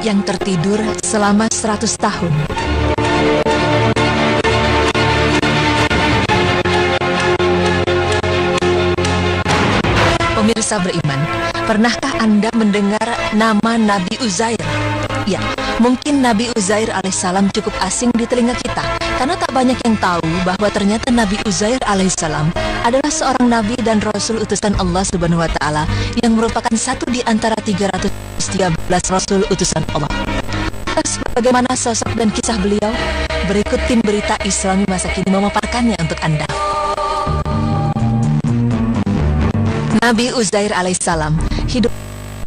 yang tertidur selama 100 tahun. Pemirsa beriman, pernahkah Anda mendengar nama Nabi Uzair? Ya, mungkin Nabi Uzair alaihissalam cukup asing di telinga kita, karena tak banyak yang tahu bahwa ternyata Nabi Uzair alaihissalam adalah seorang nabi dan rasul utusan Allah Subhanahu wa taala yang merupakan satu di antara 313 rasul utusan Allah. Bagaimana sosok dan kisah beliau? Berikut tim berita Islami masa kini memaparkannya untuk Anda. Nabi Uzair alaihissalam hidup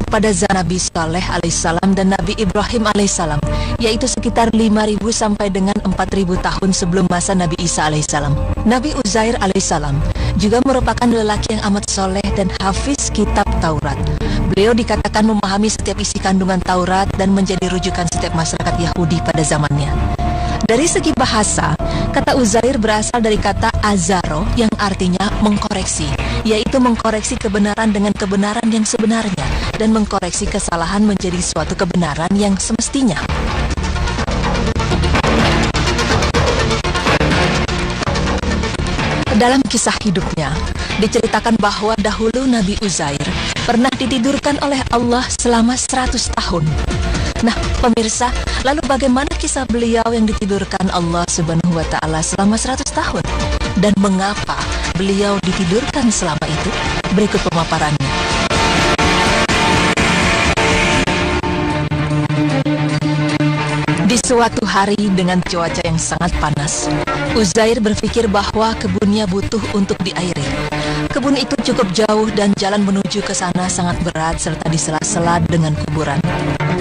pada zaman Nabi Saleh alaihissalam dan Nabi Ibrahim alaihissalam, yaitu sekitar 5.000 sampai dengan 4.000 tahun sebelum masa Nabi Isa alaihissalam. Nabi Uzair alaihissalam juga merupakan lelaki yang amat soleh dan hafiz kitab Taurat. Beliau dikatakan memahami setiap isi kandungan Taurat dan menjadi rujukan setiap masyarakat Yahudi pada zamannya. Dari segi bahasa, kata Uzair berasal dari kata azaro yang artinya mengkoreksi, yaitu mengkoreksi kebenaran dengan kebenaran yang sebenarnya dan mengkoreksi kesalahan menjadi suatu kebenaran yang semestinya. Dalam kisah hidupnya, diceritakan bahwa dahulu Nabi Uzair pernah ditidurkan oleh Allah selama 100 tahun. Nah, pemirsa, lalu bagaimana kisah beliau yang ditidurkan Allah Subhanahu wa taala selama 100 tahun? Dan mengapa beliau ditidurkan selama itu? Berikut pemaparannya. Di suatu hari dengan cuaca yang sangat panas, Uzair berpikir bahwa kebunnya butuh untuk diairi. Kebun itu cukup jauh dan jalan menuju ke sana sangat berat serta disela-sela dengan kuburan.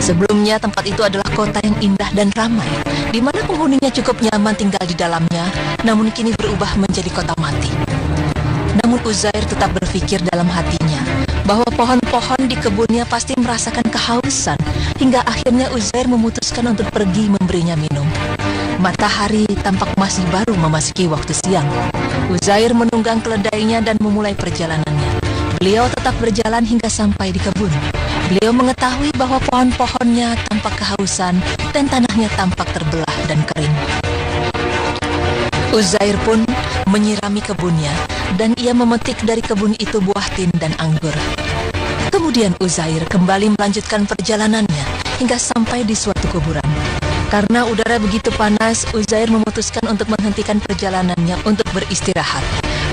Sebelumnya tempat itu adalah kota yang indah dan ramai, di mana penghuninya cukup nyaman tinggal di dalamnya, namun kini berubah menjadi kota mati. Namun Uzair tetap berpikir dalam hatinya bahwa pohon-pohon di kebunnya pasti merasakan kehausan, hingga akhirnya Uzair memutuskan untuk pergi memberinya minum. Matahari tampak masih baru memasuki waktu siang. Uzair menunggang keledainya dan memulai perjalanannya. Beliau tetap berjalan hingga sampai di kebun. Beliau mengetahui bahwa pohon-pohonnya tampak kehausan dan tanahnya tampak terbelah dan kering. Uzair pun menyirami kebunnya dan ia memetik dari kebun itu buah tin dan anggur. Kemudian Uzair kembali melanjutkan perjalanannya hingga sampai di suatu kuburan. Karena udara begitu panas, Uzair memutuskan untuk menghentikan perjalanannya untuk beristirahat.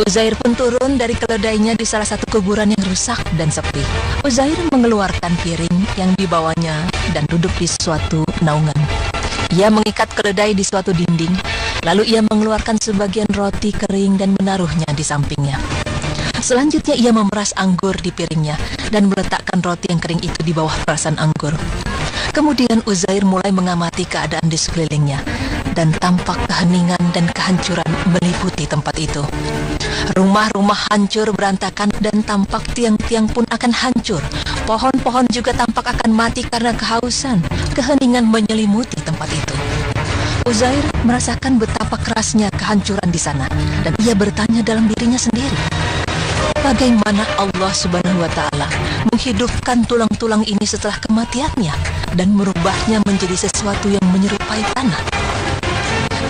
Uzair pun turun dari keledainya di salah satu kuburan yang rusak dan sepi. Uzair mengeluarkan piring yang dibawanya dan duduk di suatu naungan. Ia mengikat keledai di suatu dinding, lalu ia mengeluarkan sebagian roti kering dan menaruhnya di sampingnya. Selanjutnya ia memeras anggur di piringnya dan meletakkan roti yang kering itu di bawah perasan anggur. Kemudian Uzair mulai mengamati keadaan di sekelilingnya, dan tampak keheningan dan kehancuran meliputi tempat itu. Rumah-rumah hancur berantakan dan tampak tiang-tiang pun akan hancur. Pohon-pohon juga tampak akan mati karena kehausan. Keheningan menyelimuti tempat itu. Uzair merasakan betapa kerasnya kehancuran di sana, dan ia bertanya dalam dirinya sendiri, bagaimana Allah Subhanahu wa taala menghidupkan tulang-tulang ini setelah kematiannya dan merubahnya menjadi sesuatu yang menyerupai tanah?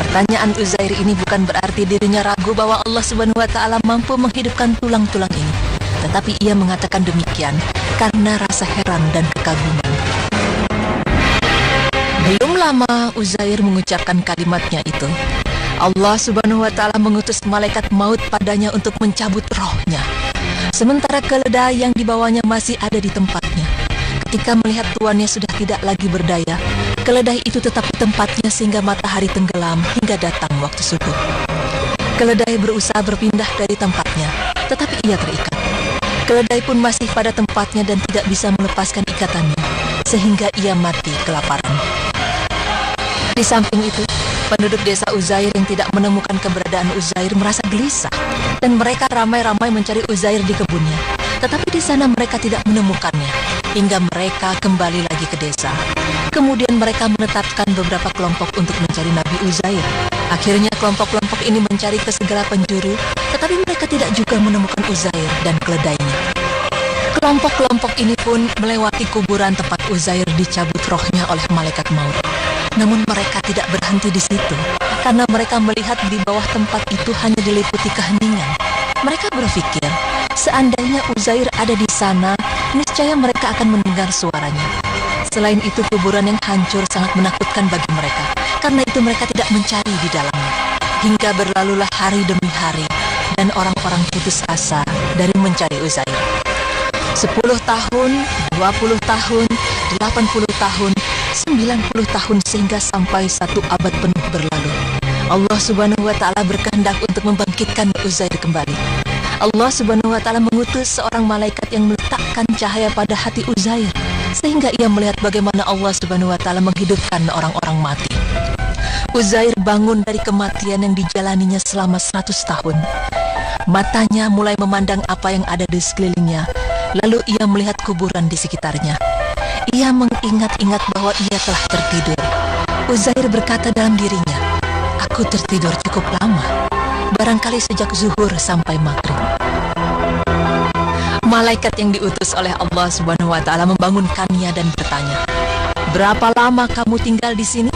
Pertanyaan Uzair ini bukan berarti dirinya ragu bahwa Allah Subhanahu wa taala mampu menghidupkan tulang-tulang ini, tetapi ia mengatakan demikian karena rasa heran dan kekaguman. Belum lama Uzair mengucapkan kalimatnya itu, Allah Subhanahu wa taala mengutus malaikat maut padanya untuk mencabut rohnya. Sementara keledai yang dibawanya masih ada di tempatnya. Ketika melihat tuannya sudah tidak lagi berdaya, keledai itu tetap di tempatnya sehingga matahari tenggelam hingga datang waktu subuh. Keledai berusaha berpindah dari tempatnya, tetapi ia terikat. Keledai pun masih pada tempatnya dan tidak bisa melepaskan ikatannya, sehingga ia mati kelaparan. Di samping itu, penduduk desa Uzair yang tidak menemukan keberadaan Uzair merasa gelisah, dan mereka ramai-ramai mencari Uzair di kebunnya. Tetapi di sana mereka tidak menemukannya, hingga mereka kembali lagi ke desa. Kemudian mereka menetapkan beberapa kelompok untuk mencari Nabi Uzair. Akhirnya kelompok-kelompok ini mencari ke segala penjuru, tetapi mereka tidak juga menemukan Uzair dan keledainya. Kelompok-kelompok ini pun melewati kuburan tempat Uzair dicabut rohnya oleh malaikat maut. Namun mereka tidak berhenti di situ, karena mereka melihat di bawah tempat itu hanya diliputi keheningan. Mereka berpikir, seandainya Uzair ada di sana, niscaya mereka akan mendengar suaranya. Selain itu, kuburan yang hancur sangat menakutkan bagi mereka, karena itu mereka tidak mencari di dalamnya. Hingga berlalulah hari demi hari, dan orang-orang putus asa dari mencari Uzair. 10 tahun, 20 tahun, 80 tahun, 90 tahun, sehingga sampai 1 abad penuh berlalu. Allah Subhanahu wa Ta'ala berkehendak untuk membangkitkan Uzair kembali. Allah Subhanahu wa Ta'ala mengutus seorang malaikat yang meletakkan cahaya pada hati Uzair, sehingga ia melihat bagaimana Allah Subhanahu wa Ta'ala menghidupkan orang-orang mati. Uzair bangun dari kematian yang dijalaninya selama 100 tahun. Matanya mulai memandang apa yang ada di sekelilingnya. Lalu ia melihat kuburan di sekitarnya. Ia mengingat-ingat bahwa ia telah tertidur. Uzair berkata dalam dirinya, "Aku tertidur cukup lama, barangkali sejak zuhur sampai maghrib." Malaikat yang diutus oleh Allah Subhanahu wa Ta'ala membangunkannya dan bertanya, "Berapa lama kamu tinggal di sini?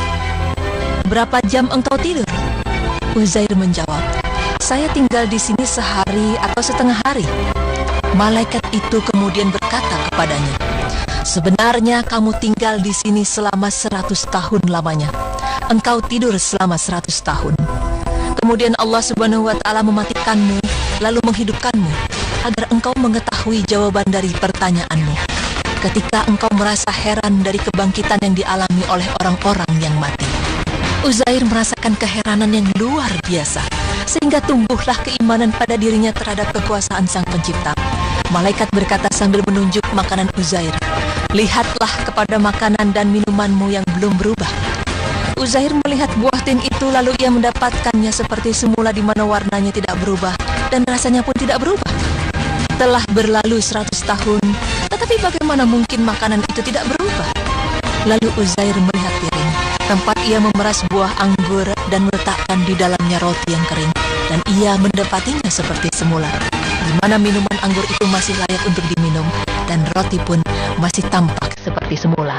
Berapa jam engkau tidur?" Uzair menjawab, "Saya tinggal di sini sehari atau setengah hari." Malaikat itu kemudian berkata kepadanya, "Sebenarnya kamu tinggal di sini selama 100 tahun lamanya. Engkau tidur selama 100 tahun. Kemudian Allah Subhanahu wa Ta'ala mematikanmu, lalu menghidupkanmu, agar engkau mengetahui jawaban dari pertanyaanmu. Ketika engkau merasa heran dari kebangkitan yang dialami oleh orang-orang yang mati." Uzair merasakan keheranan yang luar biasa, sehingga tumbuhlah keimanan pada dirinya terhadap kekuasaan Sang Pencipta. Malaikat berkata sambil menunjuk makanan Uzair, "Lihatlah kepada makanan dan minumanmu yang belum berubah." Uzair melihat buah tin itu, lalu ia mendapatkannya seperti semula, di mana warnanya tidak berubah dan rasanya pun tidak berubah. Telah berlalu 100 tahun, tetapi bagaimana mungkin makanan itu tidak berubah? Lalu Uzair melihat piring, tempat ia memeras buah anggur dan meletakkan di dalamnya roti yang kering, dan ia mendapatinya seperti semula, di mana minuman anggur itu masih layak untuk diminum, dan roti pun masih tampak seperti semula.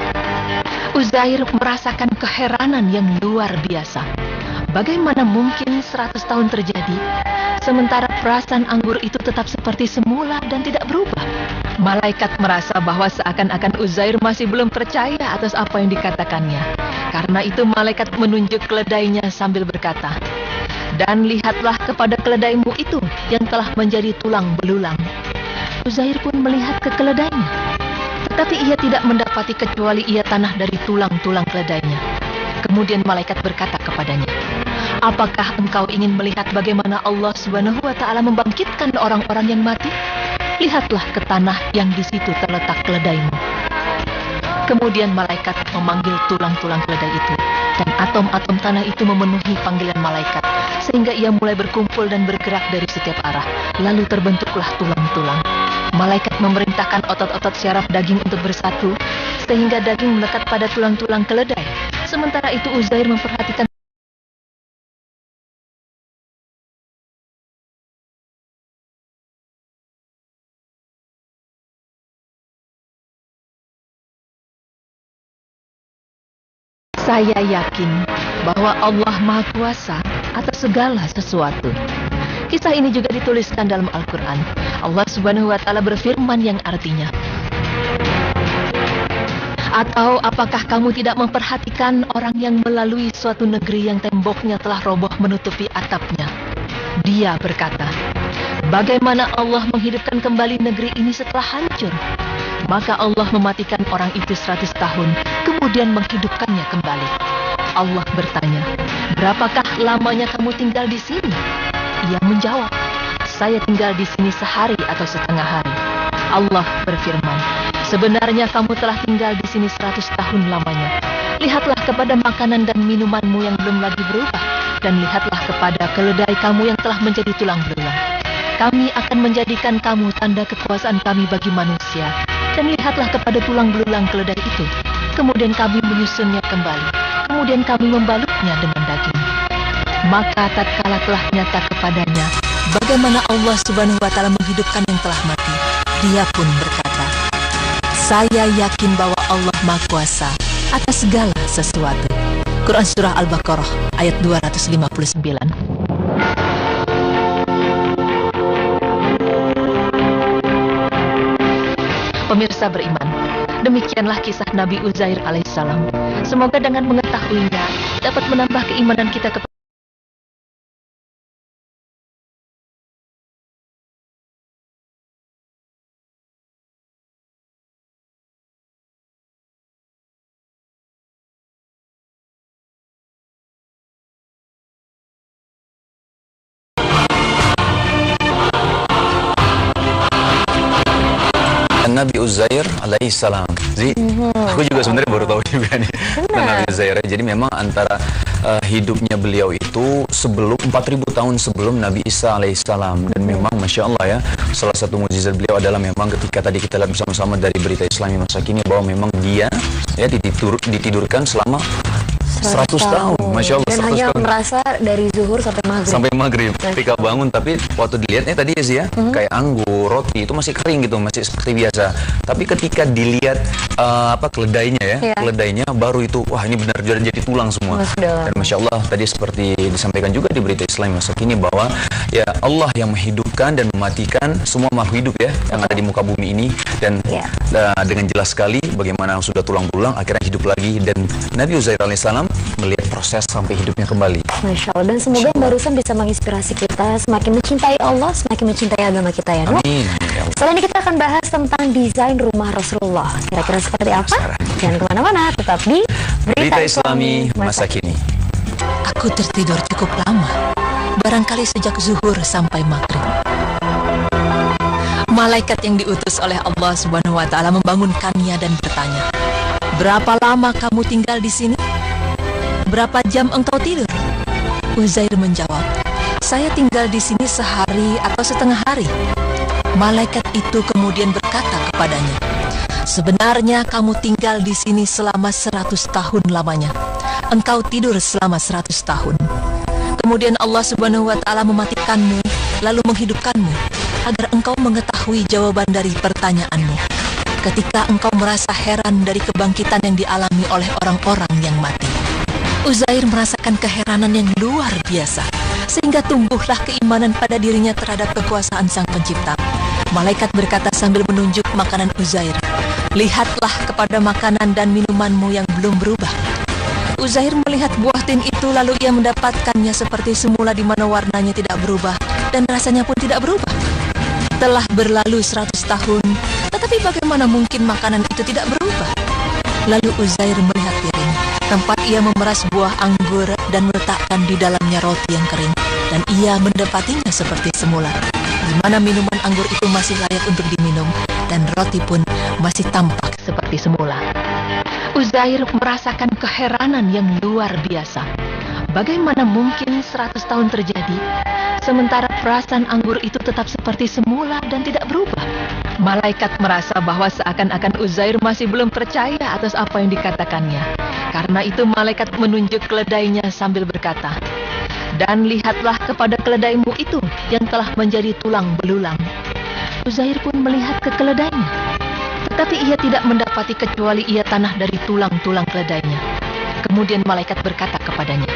Uzair merasakan keheranan yang luar biasa. Bagaimana mungkin 100 tahun terjadi, sementara perasan anggur itu tetap seperti semula dan tidak berubah? Malaikat merasa bahwa seakan-akan Uzair masih belum percaya atas apa yang dikatakannya. Karena itu malaikat menunjuk keledainya sambil berkata, "Dan lihatlah kepada keledaimu itu yang telah menjadi tulang belulang." Uzair pun melihat ke keledainya, tetapi ia tidak mendapati kecuali ia tanah dari tulang-tulang keledainya. Kemudian malaikat berkata kepadanya, "Apakah engkau ingin melihat bagaimana Allah Subhanahu wa Ta'ala membangkitkan orang-orang yang mati? Lihatlah ke tanah yang di situ terletak keledaimu." Kemudian malaikat memanggil tulang-tulang keledai itu, dan atom-atom tanah itu memenuhi panggilan malaikat, sehingga ia mulai berkumpul dan bergerak dari setiap arah. Lalu terbentuklah tulang-tulang. Malaikat memerintahkan otot-otot syaraf daging untuk bersatu, sehingga daging melekat pada tulang-tulang keledai. Sementara itu Uzair memperhatikan Saya yakin bahwa Allah Maha Kuasa atas segala sesuatu. Kisah ini juga dituliskan dalam Al-Quran. Allah Subhanahu wa Ta'ala berfirman yang artinya, "Atau apakah kamu tidak memperhatikan orang yang melalui suatu negeri yang temboknya telah roboh menutupi atapnya?" Dia berkata, "Bagaimana Allah menghidupkan kembali negeri ini setelah hancur?" Maka Allah mematikan orang itu 100 tahun, kemudian menghidupkannya kembali. Allah bertanya, "Berapakah lamanya kamu tinggal di sini?" Ia menjawab, "Saya tinggal di sini sehari atau setengah hari." Allah berfirman, "Sebenarnya kamu telah tinggal di sini 100 tahun lamanya. Lihatlah kepada makanan dan minumanmu yang belum lagi berubah, dan lihatlah kepada keledai kamu yang telah menjadi tulang belulang. Kami akan menjadikan kamu tanda kekuasaan kami bagi manusia. Dan lihatlah kepada tulang belulang keledai itu. Kemudian kami menyusunnya kembali. Kemudian kami membalutnya dengan daging." Maka tatkala telah nyata kepadanya bagaimana Allah Subhanahu wa Ta'ala menghidupkan yang telah mati, Dia pun berkata, "Saya yakin bahwa Allah Maha Kuasa atas segala sesuatu." Quran Surah Al-Baqarah ayat 259. Pemirsa beriman, demikianlah kisah Nabi Uzair alaihissalam. Semoga dengan mengetahuinya dapat menambah keimanan kita kepada Nabi Uzair alaihissalam. Jadi aku juga sebenarnya baru tahu juga nih tentang Nabi Uzair. Jadi memang antara hidupnya beliau itu sebelum 4000 tahun sebelum Nabi Isa alaihissalam. Dan memang Masya Allah ya, salah satu mukjizat beliau adalah memang ketika tadi kita lihat bersama-sama dari berita Islami masa kini bahwa memang dia ya ditidurkan selama 100 tahun, Masya Allah. Dan hanya merasa dari zuhur sampai maghrib. Ketika bangun, tapi waktu dilihatnya tadi ya sih ya, kayak anggur, roti itu masih kering gitu, masih seperti biasa. Tapi ketika dilihat keledainya ya, keledainya baru itu, wah ini benar jadi tulang semua. Dan Masya Allah tadi seperti disampaikan juga di berita Islam masa kini bahwa ya Allah yang menghidupkan dan mematikan semua makhluk hidup ya yang ada di muka bumi ini. Dan dengan jelas sekali bagaimana sudah tulang belulang akhirnya hidup lagi. Dan Nabi Uzair alaihissalam melihat proses sampai hidupnya kembali. Masya Allah. Dan semoga yang barusan bisa menginspirasi kita semakin mencintai Allah, semakin mencintai agama kita ya. Amin. Setelah ini kita akan bahas tentang desain rumah Rasulullah. Kira-kira seperti apa? Jangan kemana-mana, tetap di Berita Islami Masa Kini. Aku tertidur cukup lama, barangkali sejak zuhur sampai maghrib. Malaikat yang diutus oleh Allah Subhanahu wa Ta'ala membangunkannya dan bertanya, "Berapa lama kamu tinggal di sini? Berapa jam engkau tidur?" Uzair menjawab, "Saya tinggal di sini sehari atau setengah hari." Malaikat itu kemudian berkata kepadanya, "Sebenarnya kamu tinggal di sini selama 100 tahun lamanya. Engkau tidur selama 100 tahun. Kemudian Allah Subhanahu wa Ta'ala mematikanmu, lalu menghidupkanmu, agar engkau mengetahui jawaban dari pertanyaanmu. Ketika engkau merasa heran dari kebangkitan yang dialami oleh orang-orang yang mati." Uzair merasakan keheranan yang luar biasa, sehingga tumbuhlah keimanan pada dirinya terhadap kekuasaan Sang Pencipta. Malaikat berkata sambil menunjuk makanan Uzair, "Lihatlah kepada makanan dan minumanmu yang belum berubah." Uzair melihat buah tin itu, lalu ia mendapatkannya seperti semula di mana warnanya tidak berubah dan rasanya pun tidak berubah. Telah berlalu 100 tahun, tetapi bagaimana mungkin makanan itu tidak berubah? Lalu Uzair melihat piring, tempat ia memeras buah anggur dan meletakkan di dalamnya roti yang kering, dan ia mendapatinya seperti semula, di mana minuman anggur itu masih layak untuk diminum, dan roti pun masih tampak seperti semula. Uzair merasakan keheranan yang luar biasa. Bagaimana mungkin 100 tahun terjadi, sementara perasan anggur itu tetap seperti semula dan tidak berubah? Malaikat merasa bahwa seakan-akan Uzair masih belum percaya atas apa yang dikatakannya. Karena itu malaikat menunjuk keledainya sambil berkata, "Dan lihatlah kepada keledaimu itu yang telah menjadi tulang belulang." Uzair pun melihat ke keledainya, tetapi ia tidak mendapati kecuali ia tanah dari tulang-tulang keledainya. Kemudian malaikat berkata kepadanya,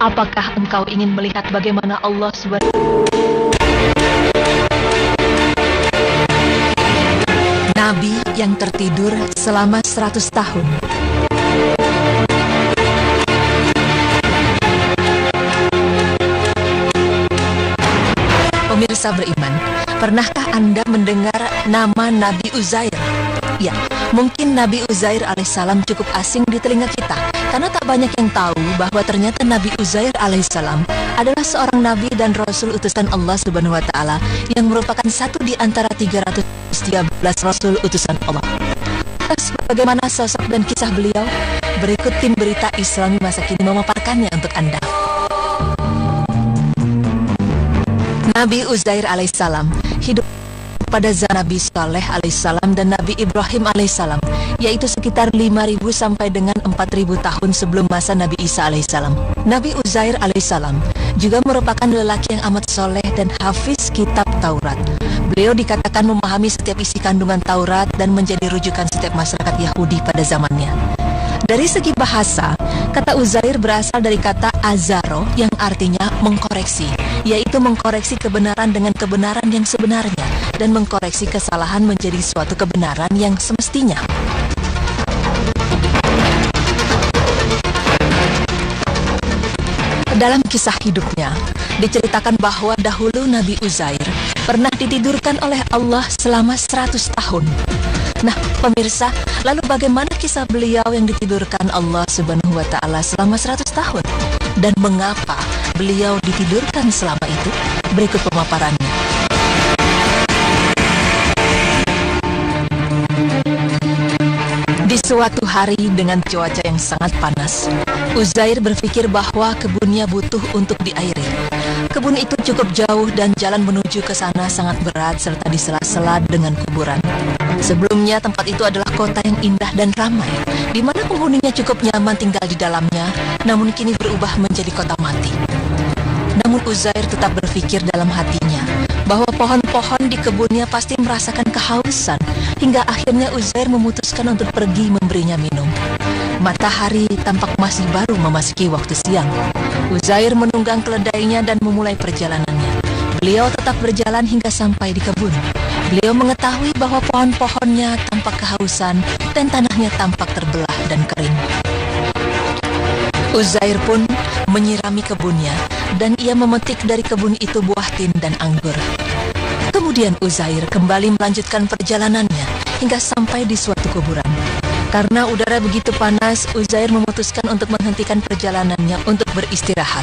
"Apakah engkau ingin melihat bagaimana Allah Nabi yang tertidur selama 100 tahun. Pemirsa beriman, pernahkah Anda mendengar nama Nabi Uzair? Ya, mungkin Nabi Uzair alaihissalam cukup asing di telinga kita, karena tak banyak yang tahu bahwa ternyata Nabi Uzair alaihissalam adalah seorang nabi dan rasul utusan Allah Subhanahu wa Ta'ala yang merupakan satu di antara 313 rasul utusan Allah. Bagaimana sosok dan kisah beliau? Berikut tim Berita Islami Masa Kini memaparkannya untuk Anda. Nabi Uzair alaihissalam hidup pada zaman Nabi Saleh alaihissalam dan Nabi Ibrahim alaihissalam, yaitu sekitar 5.000 sampai dengan 4.000 tahun sebelum masa Nabi Isa alaihissalam. Nabi Uzair alaihissalam juga merupakan lelaki yang amat soleh dan hafiz kitab Taurat. Beliau dikatakan memahami setiap isi kandungan Taurat dan menjadi rujukan setiap masyarakat Yahudi pada zamannya. Dari segi bahasa, kata Uzair berasal dari kata azaro yang artinya mengkoreksi, yaitu mengkoreksi kebenaran dengan kebenaran yang sebenarnya dan mengkoreksi kesalahan menjadi suatu kebenaran yang semestinya. Dalam kisah hidupnya, diceritakan bahwa dahulu Nabi Uzair pernah ditidurkan oleh Allah selama 100 tahun. Nah, pemirsa, lalu bagaimana kisah beliau yang ditidurkan Allah Subhanahu wa Ta'ala selama 100 tahun? Dan mengapa beliau ditidurkan selama itu? Berikut pemaparannya. Di suatu hari dengan cuaca yang sangat panas, Uzair berpikir bahwa kebunnya butuh untuk diairi. Kebun itu cukup jauh dan jalan menuju ke sana sangat berat serta disela-sela dengan kuburan. Sebelumnya tempat itu adalah kota yang indah dan ramai, di mana penghuninya cukup nyaman tinggal di dalamnya, namun kini berubah menjadi kota mati. Namun Uzair tetap berpikir dalam hatinya bahwa pohon-pohon di kebunnya pasti merasakan kehausan, hingga akhirnya Uzair memutuskan untuk pergi memberinya minum. Matahari tampak masih baru memasuki waktu siang. Uzair menunggang keledainya dan memulai perjalanannya. Beliau tetap berjalan hingga sampai di kebun. Beliau mengetahui bahwa pohon-pohonnya tampak kehausan dan tanahnya tampak terbelah dan kering. Uzair pun menyirami kebunnya dan ia memetik dari kebun itu buah tin dan anggur. Kemudian Uzair kembali melanjutkan perjalanannya hingga sampai di suatu kuburan. Karena udara begitu panas, Uzair memutuskan untuk menghentikan perjalanannya untuk beristirahat.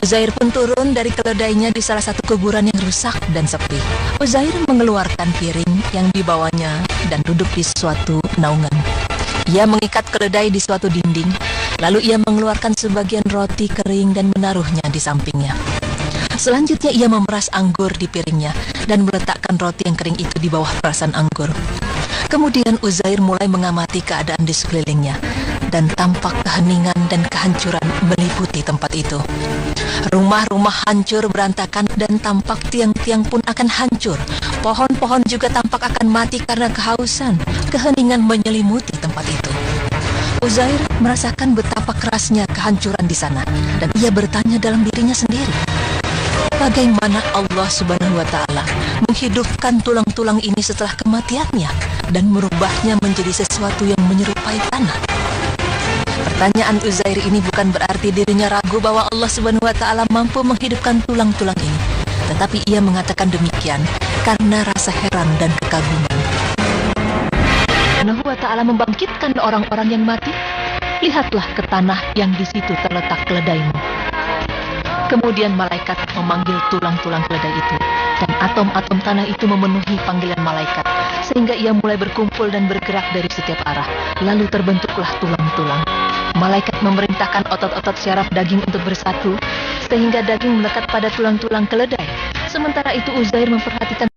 Uzair pun turun dari keledainya di salah satu kuburan yang rusak dan sepi. Uzair mengeluarkan piring yang dibawanya dan duduk di suatu naungan. Ia mengikat keledai di suatu dinding, lalu ia mengeluarkan sebagian roti kering dan menaruhnya di sampingnya. Selanjutnya ia memeras anggur di piringnya dan meletakkan roti yang kering itu di bawah perasan anggur. Kemudian Uzair mulai mengamati keadaan di sekelilingnya dan tampak keheningan dan kehancuran meliputi tempat itu. Rumah-rumah hancur berantakan dan tampak tiang-tiang pun akan hancur. Pohon-pohon juga tampak akan mati karena kehausan. Keheningan menyelimuti tempat itu. Uzair merasakan betapa kerasnya kehancuran di sana dan ia bertanya dalam dirinya sendiri, bagaimana Allah Subhanahu wa Ta'ala menghidupkan tulang-tulang ini setelah kematiannya dan merubahnya menjadi sesuatu yang menyerupai tanah? Pertanyaan Uzair ini bukan berarti dirinya ragu bahwa Allah Subhanahu wa Ta'ala mampu menghidupkan tulang-tulang ini, tetapi ia mengatakan demikian karena rasa heran dan kekaguman. Subhanahu wa Ta'ala membangkitkan orang-orang yang mati. Lihatlah ke tanah yang di situ terletak keledaimu. Kemudian malaikat memanggil tulang-tulang keledai itu, dan atom-atom tanah itu memenuhi panggilan malaikat, sehingga ia mulai berkumpul dan bergerak dari setiap arah. Lalu terbentuklah tulang-tulang. Malaikat memerintahkan otot-otot syaraf daging untuk bersatu, sehingga daging melekat pada tulang-tulang keledai. Sementara itu Uzair memperhatikan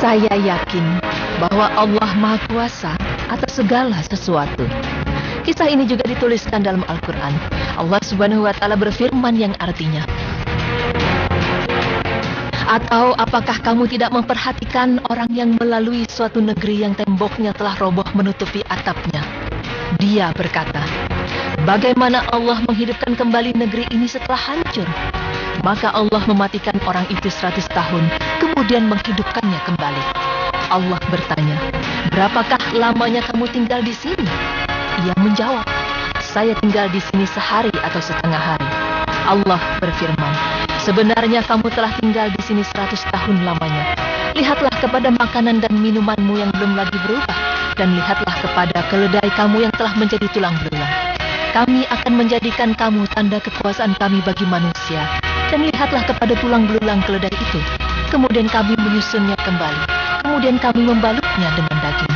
Saya yakin bahwa Allah Maha Kuasa atas segala sesuatu. Kisah ini juga dituliskan dalam Al-Quran. Allah Subhanahu wa Ta'ala berfirman yang artinya, atau apakah kamu tidak memperhatikan orang yang melalui suatu negeri yang temboknya telah roboh menutupi atapnya? Dia berkata, bagaimana Allah menghidupkan kembali negeri ini setelah hancur? Maka Allah mematikan orang itu 100 tahun, kemudian menghidupkannya kembali. Allah bertanya, berapakah lamanya kamu tinggal di sini? Ia menjawab, saya tinggal di sini sehari atau setengah hari. Allah berfirman, sebenarnya kamu telah tinggal di sini 100 tahun lamanya. Lihatlah kepada makanan dan minumanmu yang belum lagi berubah, dan lihatlah kepada keledai kamu yang telah menjadi tulang belulang. Kami akan menjadikan kamu tanda kekuasaan kami bagi manusia. Dan lihatlah kepada tulang belulang keledai itu. Kemudian kami menyusunnya kembali. Kemudian kami membalutnya dengan daging.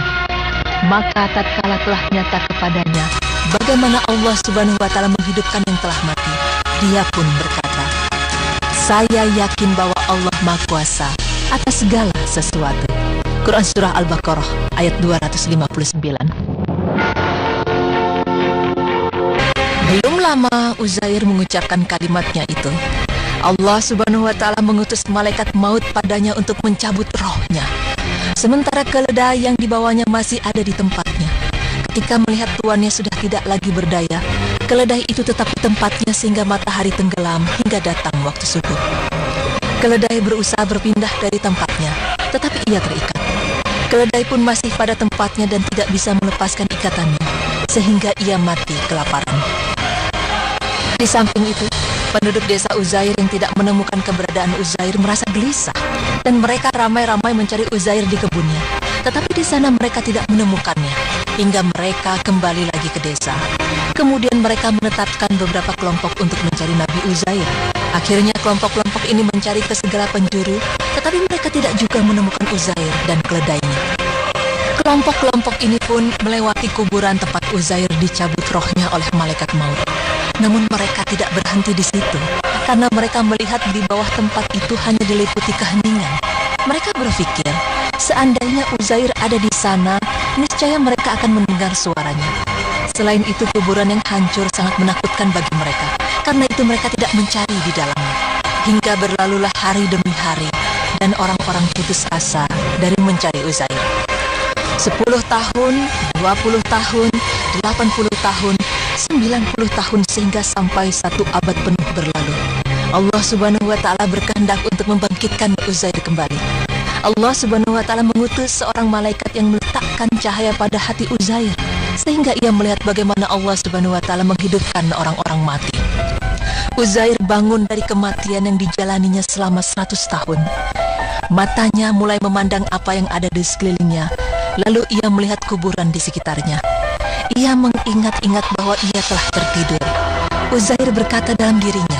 Maka tatkala telah nyata kepadanya bagaimana Allah Subhanahu wa Ta'ala menghidupkan yang telah mati, dia pun berkata, Saya yakin bahwa Allah Maha Kuasa atas segala sesuatu. Quran Surah Al-Baqarah ayat 259. Belum lama Uzair mengucapkan kalimatnya itu, Allah Subhanahu wa Ta'ala mengutus malaikat maut padanya untuk mencabut rohnya. Sementara keledai yang dibawanya masih ada di tempatnya. Ketika melihat tuannya sudah tidak lagi berdaya, keledai itu tetap di tempatnya sehingga matahari tenggelam hingga datang waktu subuh. Keledai berusaha berpindah dari tempatnya, tetapi ia terikat. Keledai pun masih pada tempatnya dan tidak bisa melepaskan ikatannya, sehingga ia mati kelaparan. Di samping itu, penduduk desa Uzair yang tidak menemukan keberadaan Uzair merasa gelisah, dan mereka ramai-ramai mencari Uzair di kebunnya. Tetapi di sana mereka tidak menemukannya, hingga mereka kembali lagi ke desa. Kemudian mereka menetapkan beberapa kelompok untuk mencari Nabi Uzair. Akhirnya kelompok-kelompok ini mencari ke segala penjuru, tetapi mereka tidak juga menemukan Uzair dan keledainya. Kelompok-kelompok ini pun melewati kuburan tempat Uzair dicabut rohnya oleh malaikat maut. Namun mereka tidak berhenti di situ, karena mereka melihat di bawah tempat itu hanya diliputi keheningan. Mereka berpikir, seandainya Uzair ada di sana, niscaya mereka akan mendengar suaranya. Selain itu, kuburan yang hancur sangat menakutkan bagi mereka, karena itu mereka tidak mencari di dalamnya. Hingga berlalulah hari demi hari, dan orang-orang putus asa dari mencari Uzair. 10 tahun, 20 tahun, 80 tahun, 90 tahun sehingga sampai 1 abad penuh berlalu. Allah Subhanahu wa Ta'ala berkehendak untuk membangkitkan Uzair kembali. Allah Subhanahu wa Ta'ala mengutus seorang malaikat yang meletakkan cahaya pada hati Uzair, sehingga ia melihat bagaimana Allah Subhanahu wa Ta'ala menghidupkan orang-orang mati. Uzair bangun dari kematian yang dijalaninya selama 100 tahun. Matanya mulai memandang apa yang ada di sekelilingnya, lalu ia melihat kuburan di sekitarnya. Ia mengingat-ingat bahwa ia telah tertidur. Uzair berkata dalam dirinya,